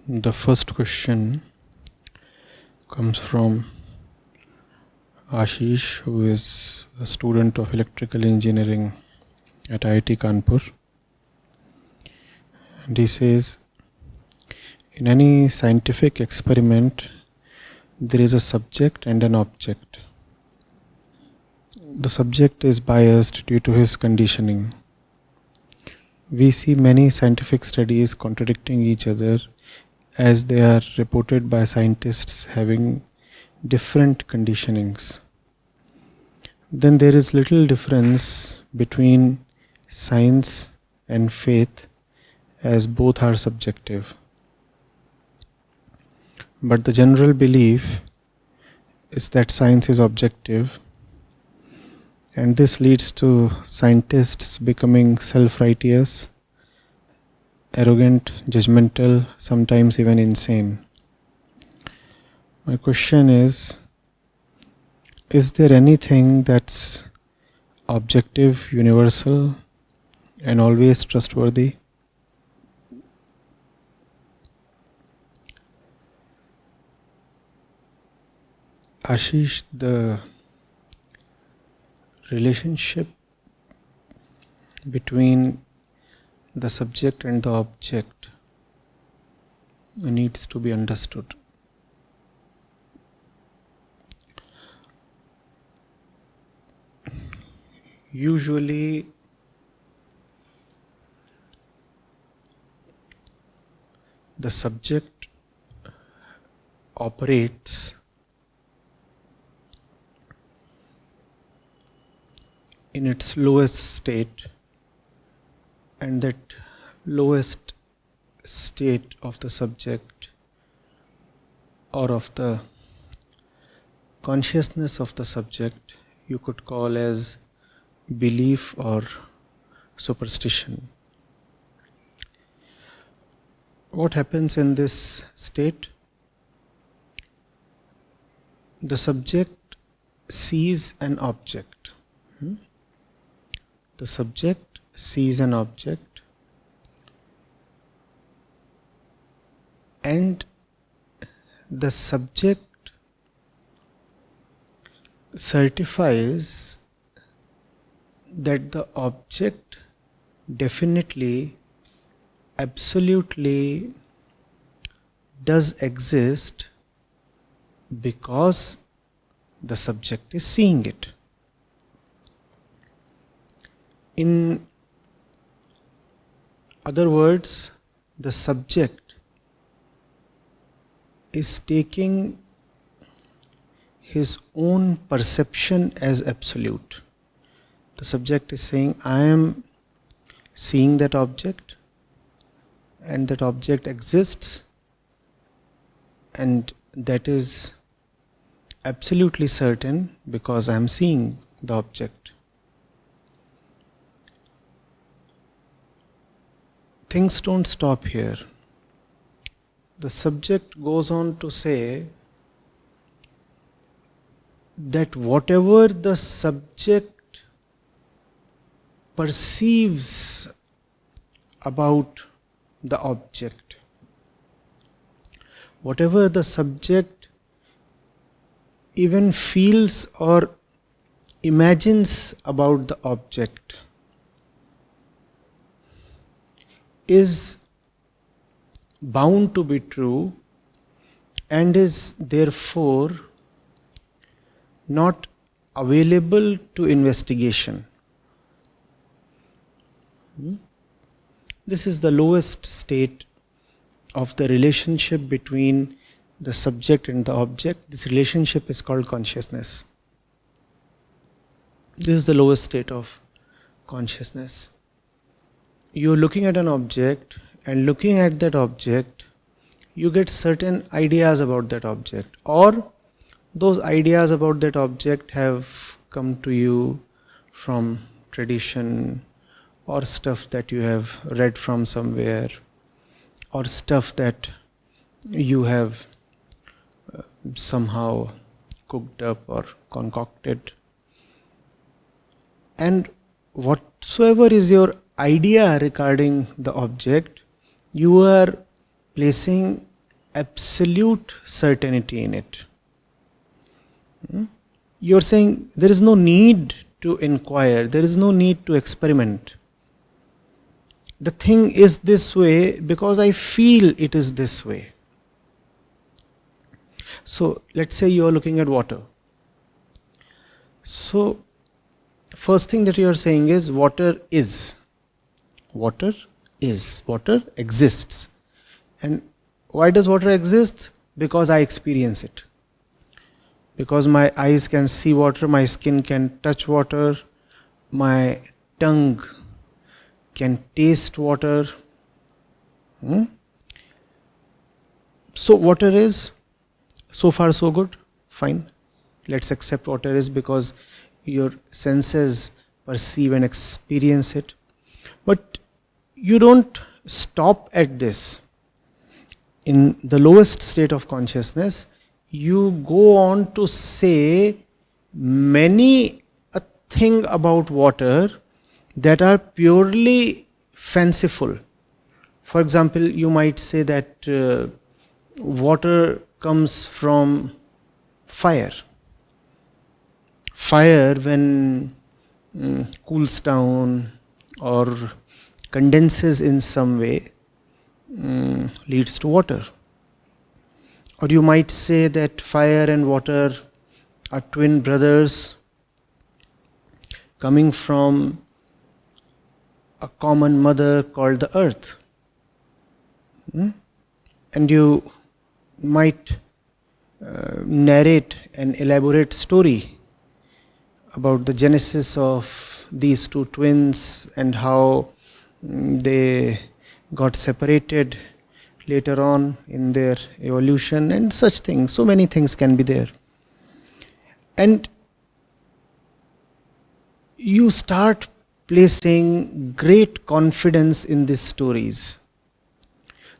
The first question comes from Ashish, who is a student of electrical engineering at IIT-Kanpur. And he says, in any scientific experiment, there is a subject and an object. The subject is biased due to his conditioning. We see many scientific studies contradicting each other as they are reported by scientists having different conditionings. Then there is little difference between science and faith, as both are subjective. But the general belief is that science is objective, and this leads to scientists becoming self-righteous, arrogant, judgmental, sometimes even insane. My question is there anything that's objective, universal, and always trustworthy? Ashish, the relationship between the subject and the object needs to be understood. Usually, the subject operates in its lowest state, and that lowest state of the subject or of the consciousness of the subject you could call as belief or superstition. What happens in this state? The subject sees an object. The subject sees an object, and the subject certifies that the object definitely, absolutely does exist because the subject is seeing it. In other words, the subject is taking his own perception as absolute. The subject is saying, I am seeing that object, and that object exists, and that is absolutely certain because I am seeing the object. Things don't stop here. The subject goes on to say that whatever the subject perceives about the object, whatever the subject even feels or imagines about the object, is bound to be true and is therefore not available to investigation. This is the lowest state of the relationship between the subject and the object. This relationship is called consciousness. This is the lowest state of consciousness. You're looking at an object, and looking at that object, you get certain ideas about that object, or those ideas about that object have come to you from tradition, or stuff that you have read from somewhere, or stuff that you have somehow cooked up or concocted. And whatsoever is your idea regarding the object, you are placing absolute certainty in it. You're saying there is no need to inquire, there is no need to experiment. The thing is this way because I feel it is this way. So let's say you are looking at water. So first thing that you are saying is water is. Water is. Water exists. And why does water exist? Because I experience it. Because my eyes can see water, my skin can touch water, my tongue can taste water. So water is. So far so good, fine. Let's accept water is because your senses perceive and experience it. But you don't stop at this. In the lowest state of consciousness, you go on to say many a thing about water that are purely fanciful. For example, you might say that water comes from fire. Fire, when cools down or condenses in some way, leads to water. Or you might say that fire and water are twin brothers coming from a common mother called the earth. And you might narrate an elaborate story about the genesis of these two twins and how they got separated later on in their evolution and such things. So many things can be there. And you start placing great confidence in these stories.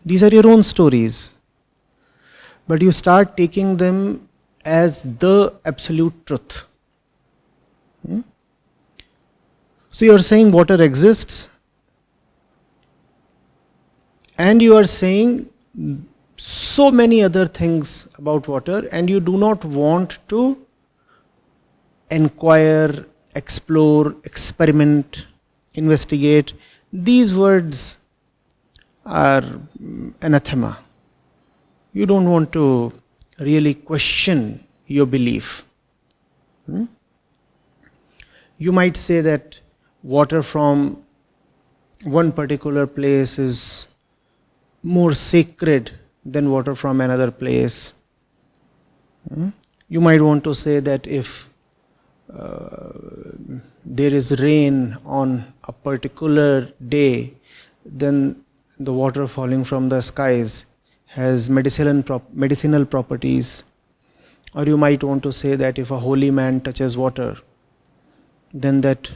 These are your own stories. But you start taking them as the absolute truth. So you are saying water exists, and you are saying so many other things about water, and you do not want to inquire, explore, experiment, investigate. These words are anathema. You don't want to really question your belief. You might say that water from one particular place is more sacred than water from another place. You might want to say that if there is rain on a particular day, then the water falling from the skies has medicinal properties. Or you might want to say that if a holy man touches water, then that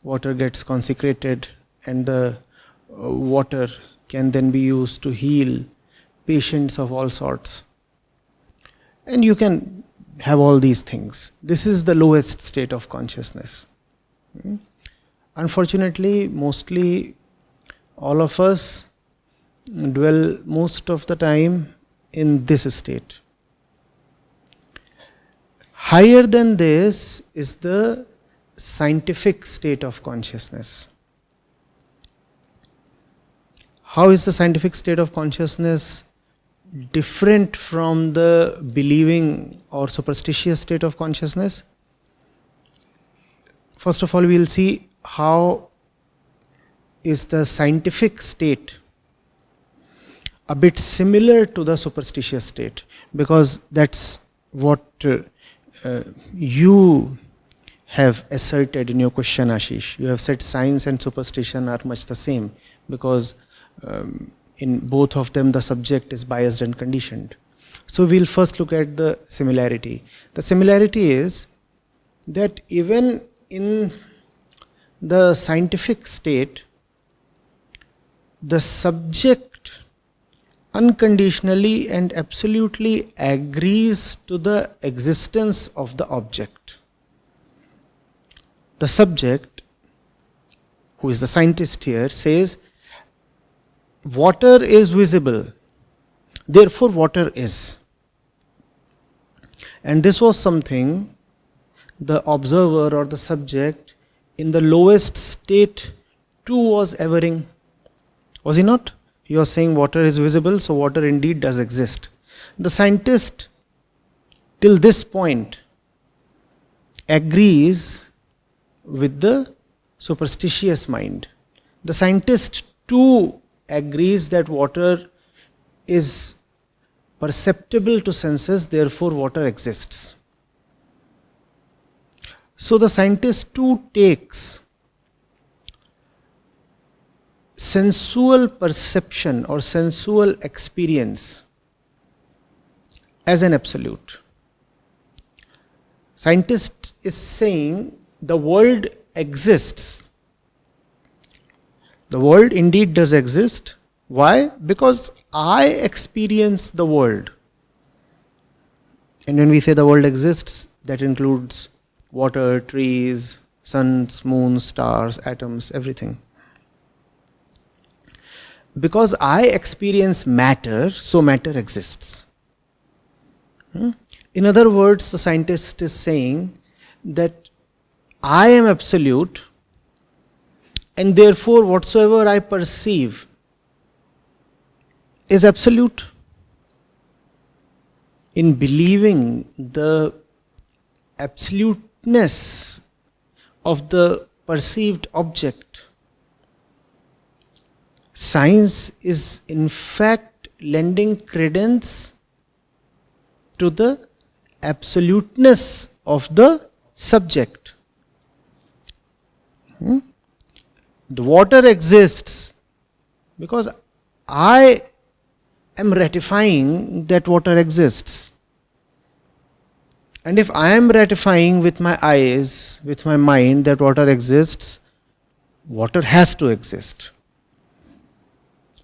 water gets consecrated and the water can then be used to heal patients of all sorts. And you can have all these things. This is the lowest state of consciousness. Unfortunately, mostly all of us dwell most of the time in this state. Higher than this is the scientific state of consciousness. How is the scientific state of consciousness different from the believing or superstitious state of consciousness? First of all, we will see how is the scientific state a bit similar to the superstitious state, because that's what you have asserted in your question, Ashish. You have said science and superstition are much the same, because in both of them the subject is biased and conditioned. So we'll first look at the similarity. The similarity is that even in the scientific state, the subject unconditionally and absolutely agrees to the existence of the object. The subject, who is the scientist here, says water is visible. Therefore, water is. And this was something the observer or the subject in the lowest state too was averring. Was he not? He was saying water is visible, so water indeed does exist. The scientist till this point agrees with the superstitious mind. The scientist too agrees that water is perceptible to senses, therefore water exists. So the scientist too takes sensual perception or sensual experience as an absolute. Scientist is saying the world exists. The world indeed does exist. Why? Because I experience the world. And when we say the world exists, that includes water, trees, suns, moons, stars, atoms, everything. Because I experience matter, so matter exists. In other words, the scientist is saying that I am absolute, and therefore whatsoever I perceive is absolute. In believing the absoluteness of the perceived object, science is in fact lending credence to the absoluteness of the subject. The water exists because I am ratifying that water exists. And if I am ratifying with my eyes, with my mind that water exists, water has to exist.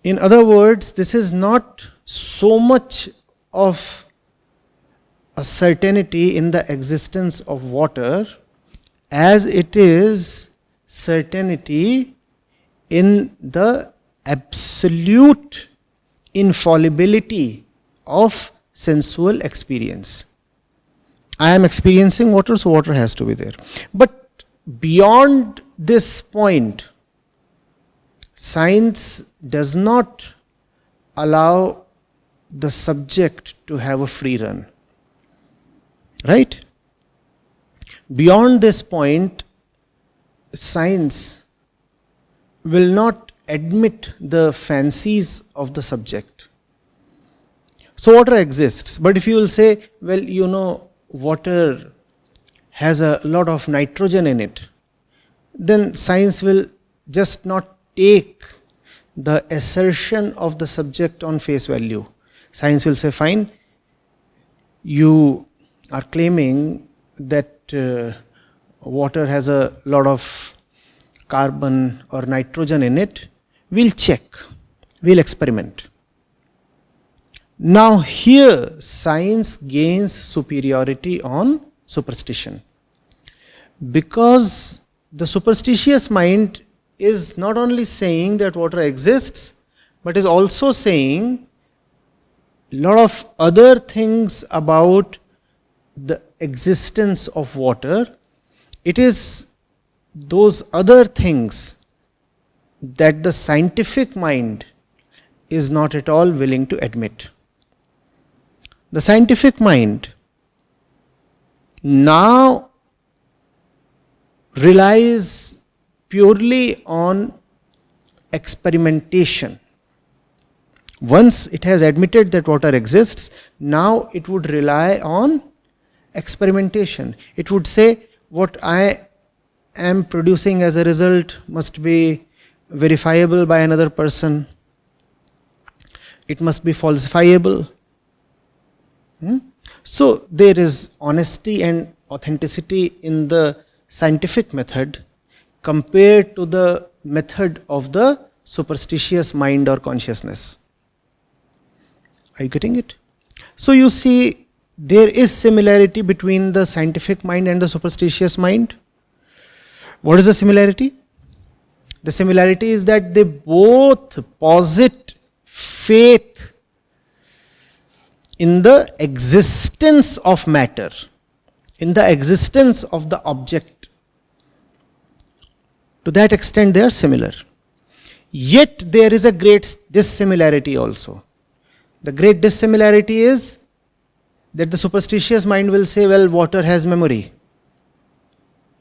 In other words, this is not so much of a certainty in the existence of water as it is certainty in the absolute infallibility of sensual experience. I am experiencing water, so water has to be there. But beyond this point, science does not allow the subject to have a free run. Right? Beyond this point, science will not admit the fancies of the subject. So water exists, but if you will say, well, water has a lot of nitrogen in it, then science will just not take the assertion of the subject on face value. Science will say, fine, you are claiming that water has a lot of carbon or nitrogen in it. We'll check, we'll experiment. Now here science gains superiority on superstition, because the superstitious mind is not only saying that water exists, but is also saying a lot of other things about the existence of water. It is those other things that the scientific mind is not at all willing to admit. The scientific mind now relies purely on experimentation. Once it has admitted that water exists, now it would rely on experimentation. It would say, what I am producing as a result must be verifiable by another person. It must be falsifiable. So there is honesty and authenticity in the scientific method compared to the method of the superstitious mind or consciousness. Are you getting it? So you see, there is similarity between the scientific mind and the superstitious mind. What is the similarity? The similarity is that they both posit faith in the existence of matter, in the existence of the object. To that extent they are similar. Yet there is a great dissimilarity also. The great dissimilarity is that the superstitious mind will say, well, water has memory.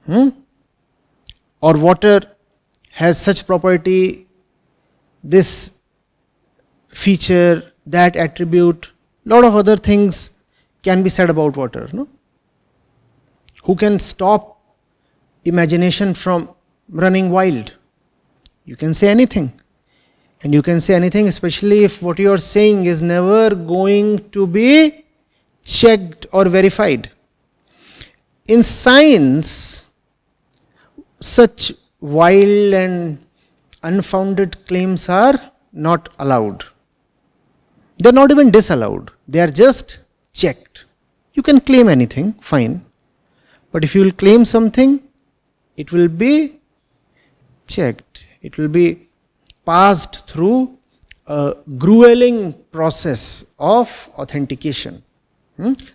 Or water has such property, this feature, that attribute, lot of other things can be said about water. No? Who can stop imagination from running wild? You can say anything. And you can say anything, especially if what you are saying is never going to be checked or verified. In science, such wild and unfounded claims are not allowed. They are not even disallowed. They are just checked. You can claim anything, fine. But if you will claim something, it will be checked. It will be passed through a grueling process of authentication.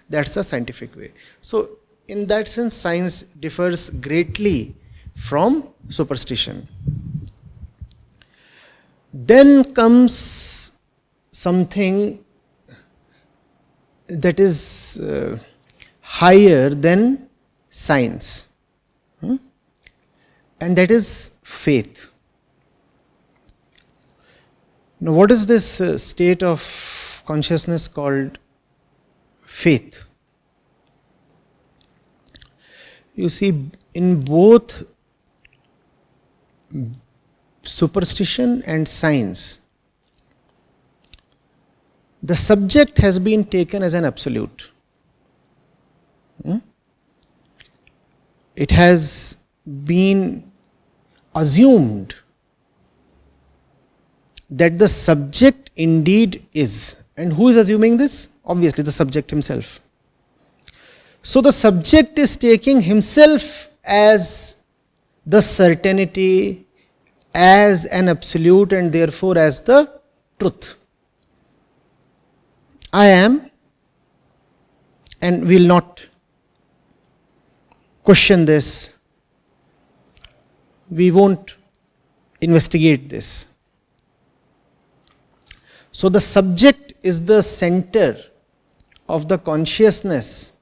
That's the scientific way. So, in that sense, science differs greatly from superstition. Then comes something that is higher than science, and that is faith. Now, what is this state of consciousness called faith? You see, in both superstition and science, the subject has been taken as an absolute. It has been assumed that the subject indeed is. And who is assuming this? Obviously the subject himself. So the subject is taking himself as the certainty, as an absolute, and therefore as the truth. I am, and we will not question this. We won't investigate this. So the subject is the center of the consciousness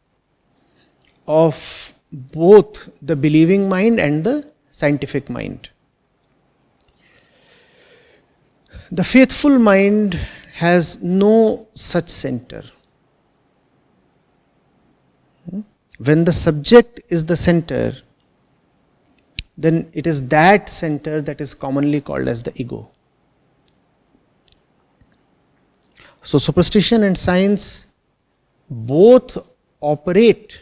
of both the believing mind and the scientific mind. The faithful mind has no such center. When the subject is the center, then it is that center that is commonly called as the ego. So superstition and science both operate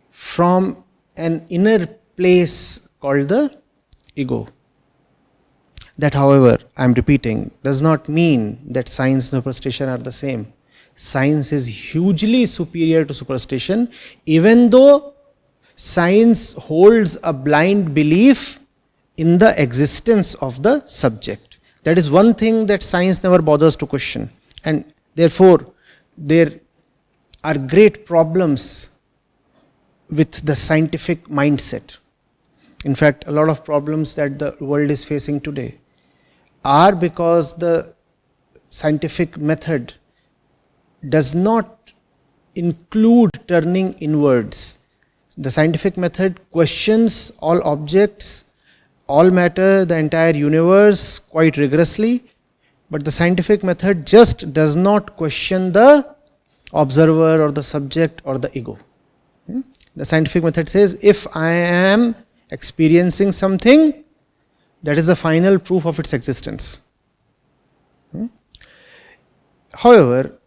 from an inner place called the ego. That, however, I am repeating, does not mean that science and superstition are the same. Science is hugely superior to superstition, even though science holds a blind belief in the existence of the subject. That is one thing that science never bothers to question. And therefore, there are great problems with the scientific mindset. In fact, a lot of problems that the world is facing today are because the scientific method does not include turning inwards. The scientific method questions all objects, all matter, the entire universe quite rigorously, but the scientific method just does not question the observer or the subject or the ego. The scientific method says, if I am experiencing something, that is the final proof of its existence. However,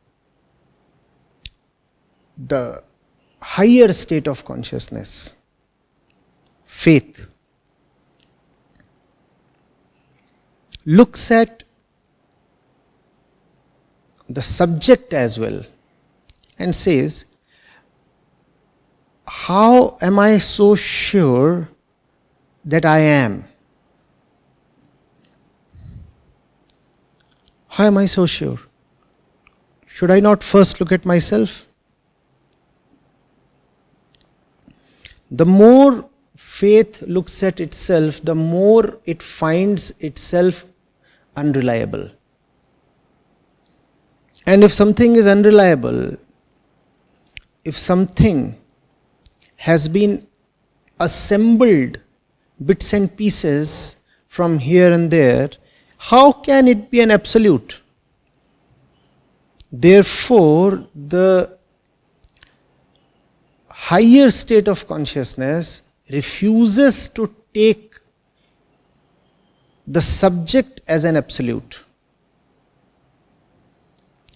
the higher state of consciousness, faith, looks at the subject as well and says, how am I so sure that I am? How am I so sure? Should I not first look at myself? The more faith looks at itself, the more it finds itself unreliable. And if something is unreliable, if something has been assembled bits and pieces from here and there, how can it be an absolute? Therefore, the higher state of consciousness refuses to take the subject as an absolute.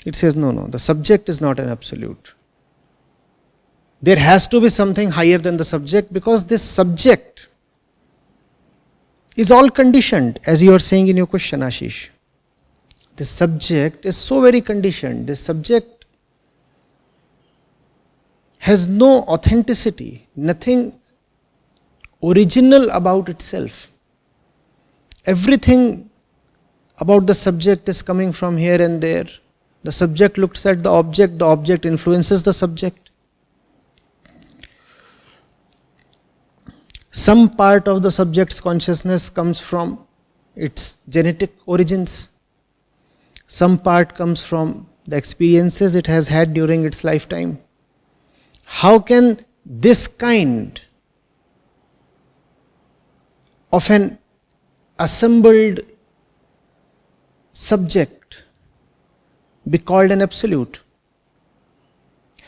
It says, no, the subject is not an absolute. There has to be something higher than the subject, because this subject is all conditioned, as you are saying in your question, Ashish. This subject is so very conditioned. This subject has no authenticity, nothing original about itself. Everything about the subject is coming from here and there. The subject looks at the object influences the subject. Some part of the subject's consciousness comes from its genetic origins. Some part comes from the experiences it has had during its lifetime. How can this kind of an assembled subject be called an absolute?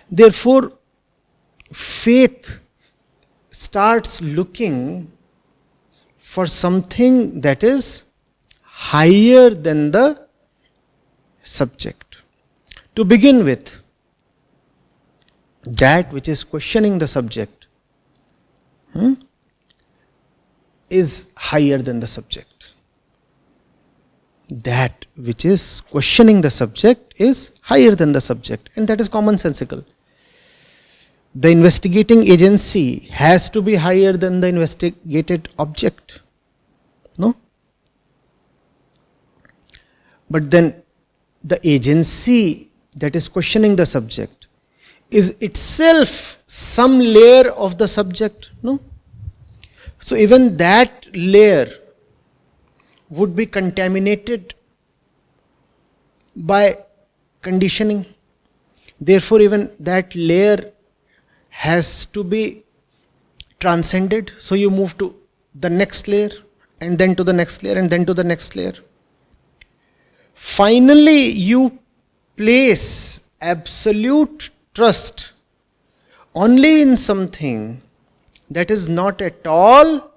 Therefore, faith starts looking for something that is higher than the subject. To begin with, that which is questioning the subject is higher than the subject. That which is questioning the subject is higher than the subject, and that is commonsensical. The investigating agency has to be higher than the investigated object. No? But then the agency that is questioning the subject is itself some layer of the subject. No? So even that layer would be contaminated by conditioning. Therefore, even that layer has to be transcended. So you move to the next layer, and then to the next layer, and then to the next layer. Finally, you place absolute trust only in something that is not at all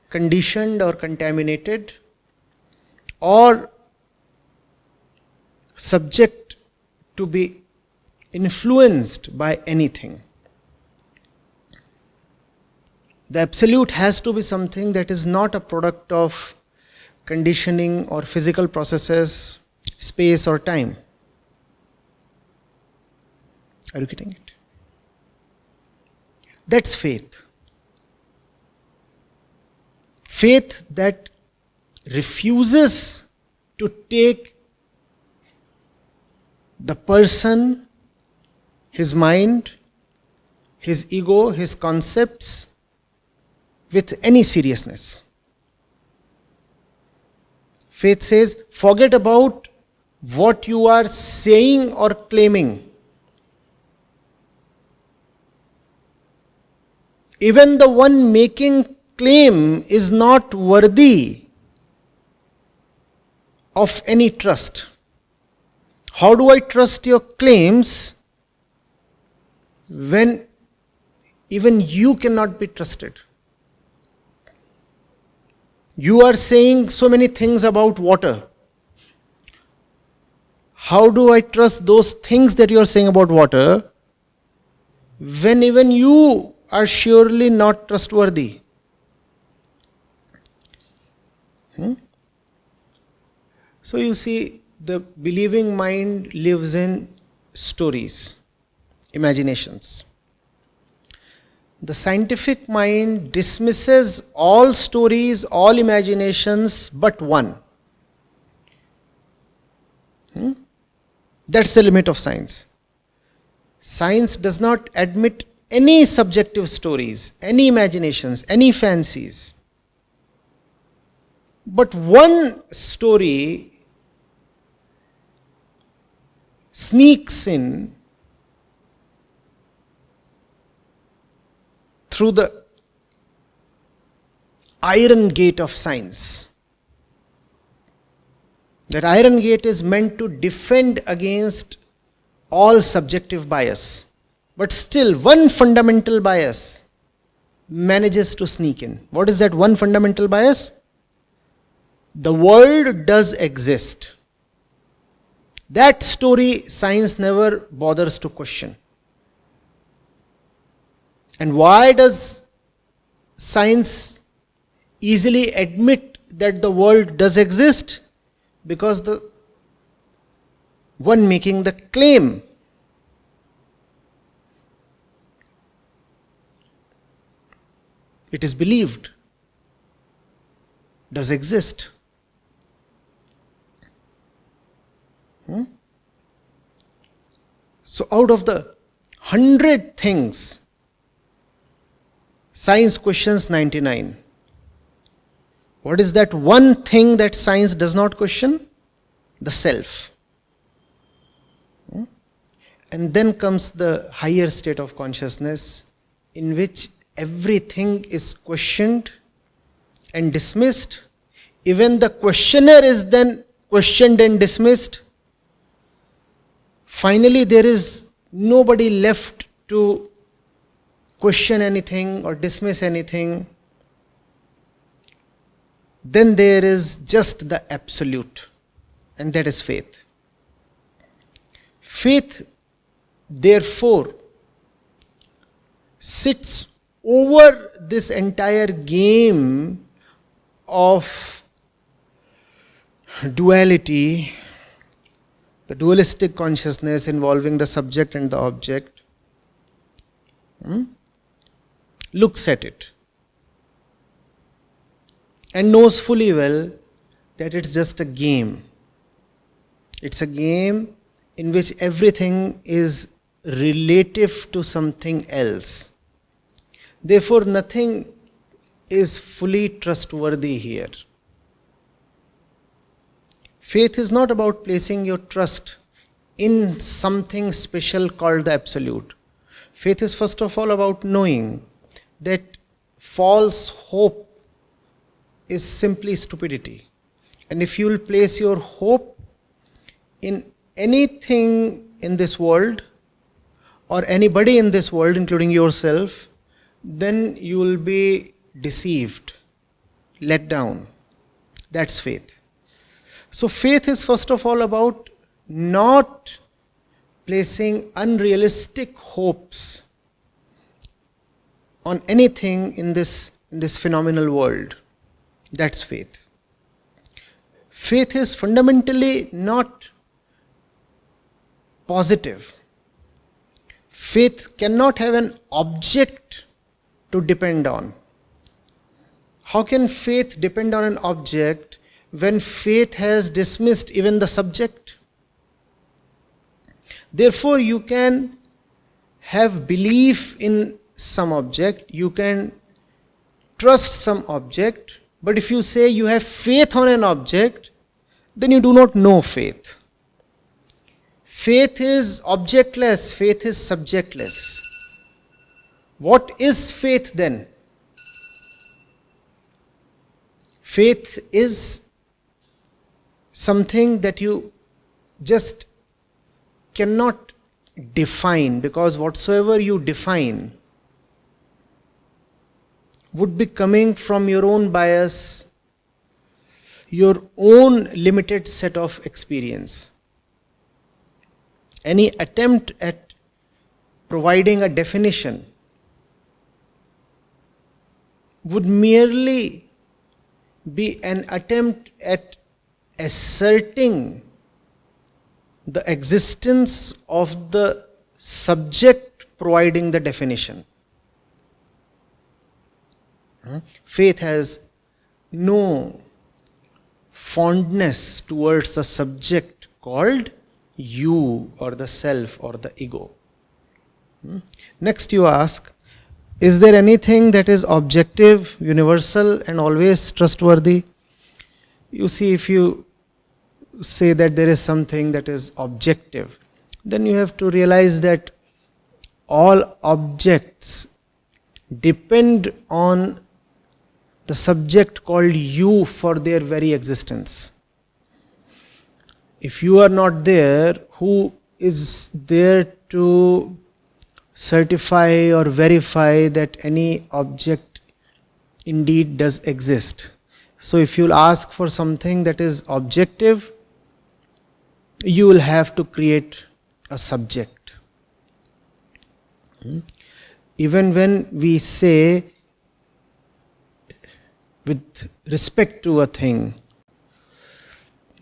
conditioned or contaminated or subject to be influenced by anything. The absolute has to be something that is not a product of conditioning or physical processes, space or time. Are you getting it? That's faith. Faith that refuses to take the person, his mind, his ego, his concepts with any seriousness. Faith says, forget about what you are saying or claiming. Even the one making claim is not worthy of any trust. How do I trust your claims when even you cannot be trusted? You are saying so many things about water. How do I trust those things that you are saying about water when even you are surely not trustworthy? So you see, the believing mind lives in stories, imaginations. The scientific mind dismisses all stories, all imaginations, but one. That's the limit of science. Science does not admit any subjective stories, any imaginations, any fancies. But one story sneaks in through the iron gate of science. That iron gate is meant to defend against all subjective bias. But still, one fundamental bias manages to sneak in. What is that one fundamental bias? The world does exist. That story science never bothers to question. And why does science easily admit that the world does exist? Because the one making the claim it is believed does exist. So out of the 100 things, science questions 99. What is that one thing that science does not question? The self. And then comes the higher state of consciousness in which everything is questioned and dismissed. Even the questioner is then questioned and dismissed. Finally, there is nobody left to question anything or dismiss anything. Then there is just the absolute, and that is faith. Faith, therefore, sits over this entire game of duality, the dualistic consciousness involving the subject and the object, looks at it and knows fully well that it's just a game. It's a game in which everything is relative to something else. Therefore, nothing is fully trustworthy here. Faith is not about placing your trust in something special called the absolute. Faith is first of all about knowing that false hope is simply stupidity. And if you will place your hope in anything in this world or anybody in this world, including yourself, then you will be deceived, let down. That's faith. So faith is first of all about not placing unrealistic hopes on anything in this phenomenal world. That's faith. Faith is fundamentally not positive. Faith cannot have an object to depend on. How can faith depend on an object when faith has dismissed even the subject? Therefore, you can have belief in some object, you can trust some object, but if you say you have faith on an object, then you do not know faith. Faith is objectless, faith is subjectless. What is faith then? Faith is something that you just cannot define, because whatsoever you define would be coming from your own bias, your own limited set of experience. Any attempt at providing a definition would merely be an attempt at asserting the existence of the subject providing the definition. Faith has no fondness towards the subject called you or the self or the ego. Next you ask, is there anything that is objective, universal and always trustworthy? You see, if you say that there is something that is objective, then you have to realize that all objects depend on the subject called you for their very existence. If you are not there, who is there to certify or verify that any object indeed does exist? So if you'll ask for something that is objective, you will have to create a subject. Even when we say with respect to a thing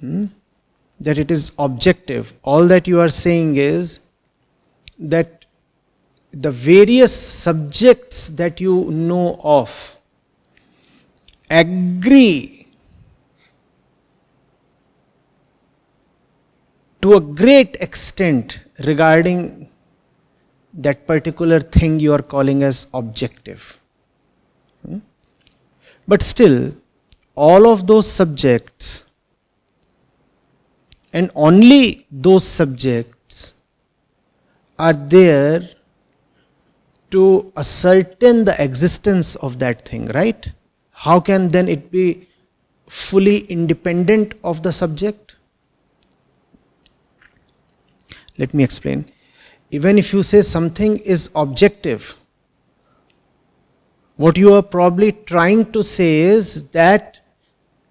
that it is objective, all that you are saying is that the various subjects that you know of agree to a great extent regarding that particular thing you are calling as objective. But still, all of those subjects and only those subjects are there to ascertain the existence of that thing, right? How can then it be fully independent of the subject? Let me explain. Even if you say something is objective, what you are probably trying to say is that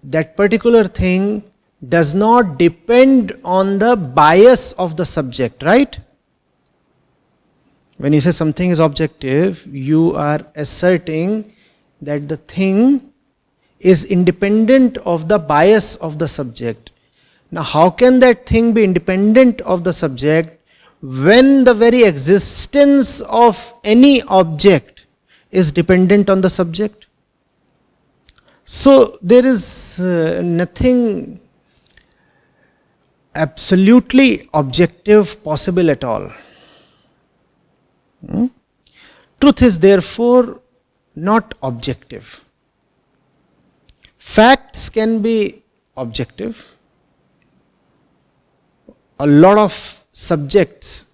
that particular thing does not depend on the bias of the subject, right? When you say something is objective, you are asserting that the thing is independent of the bias of the subject. Now, how can that thing be independent of the subject when the very existence of any object is dependent on the subject? So, there is nothing absolutely objective possible at all. Truth is therefore not objective. Facts can be objective. A lot of subjects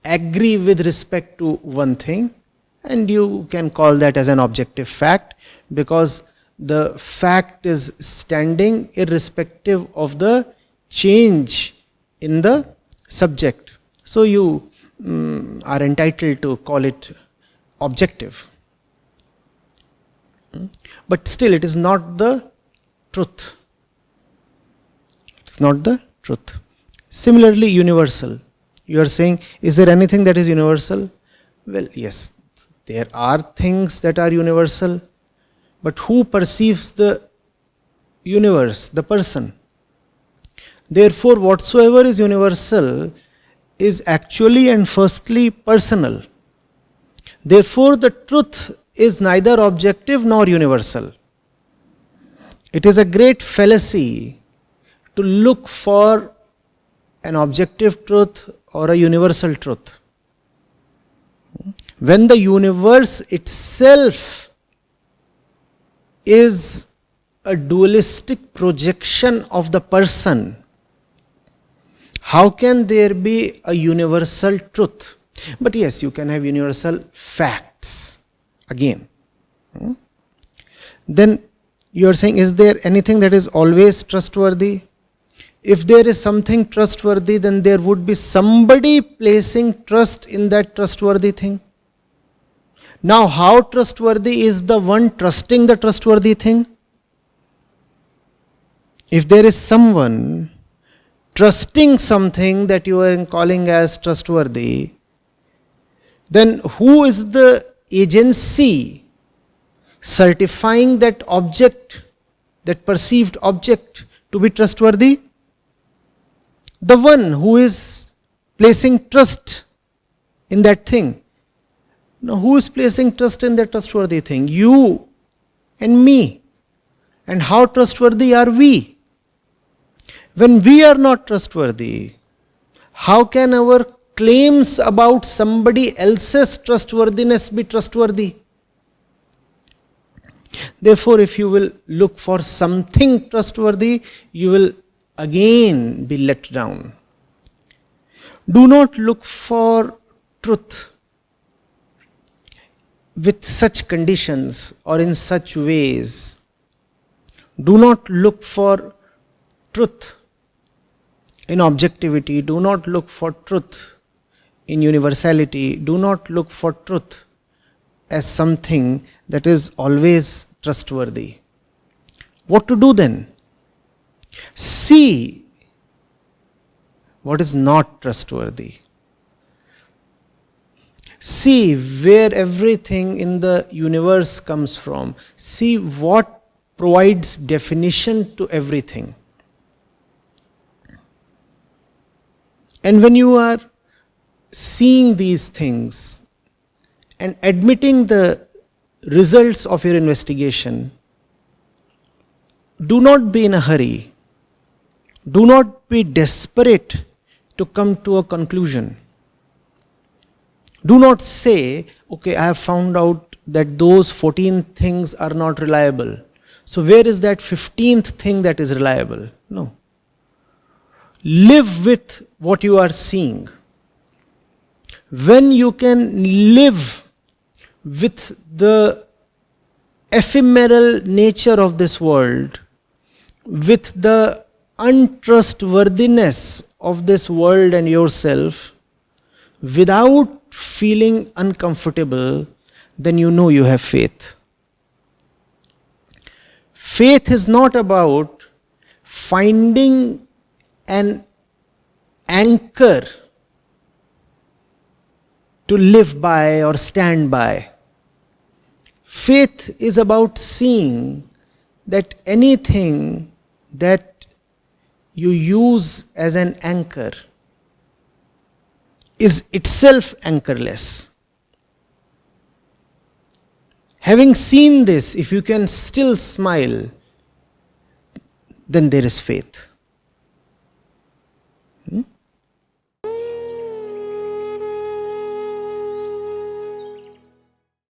agree with respect to one thing, and you can call that as an objective fact because the fact is standing irrespective of the change in the subject. So you are entitled to call it objective. But still it is not the truth. It's not the truth. Similarly, universal. You are saying, is there anything that is universal? Well, yes, there are things that are universal, but who perceives the universe? The person. Therefore, whatsoever is universal is actually and firstly personal. Therefore, the truth is neither objective nor universal. It is a great fallacy to look for an objective truth or a universal truth. When the universe itself is a dualistic projection of the person, how can there be a universal truth? But yes, you can have universal facts again. Then you are saying, is there anything that is always trustworthy? If there is something trustworthy, then there would be somebody placing trust in that trustworthy thing. Now, how trustworthy is the one trusting the trustworthy thing? If there is someone trusting something that you are calling as trustworthy, then who is the agency certifying that object, that perceived object, to be trustworthy? The one who is placing trust in that thing. Now, who is placing trust in that trustworthy thing? You and me. And how trustworthy are we? When we are not trustworthy, How can our claims about somebody else's trustworthiness be trustworthy? Therefore, if you will look for something trustworthy, you will again be let down. Do not look for truth with such conditions or in such ways. Do not look for truth in objectivity. Do not look for truth in universality. Do not look for truth as something that is always trustworthy. What to do then? See what is not trustworthy. See where everything in the universe comes from. See what provides definition to everything. And when you are seeing these things and admitting the results of your investigation, do not be in a hurry. Do not be desperate to come to a conclusion. Do not say, okay, I have found out that those 14 things are not reliable. So where is that 15th thing that is reliable? No. Live with what you are seeing. When you can live with the ephemeral nature of this world, with the untrustworthiness of this world and yourself, without feeling uncomfortable, then you know you have faith. Faith is not about finding an anchor to live by or stand by. Faith is about seeing that anything that you use as an anchor is itself anchorless. Having seen this, if you can still smile, then there is faith.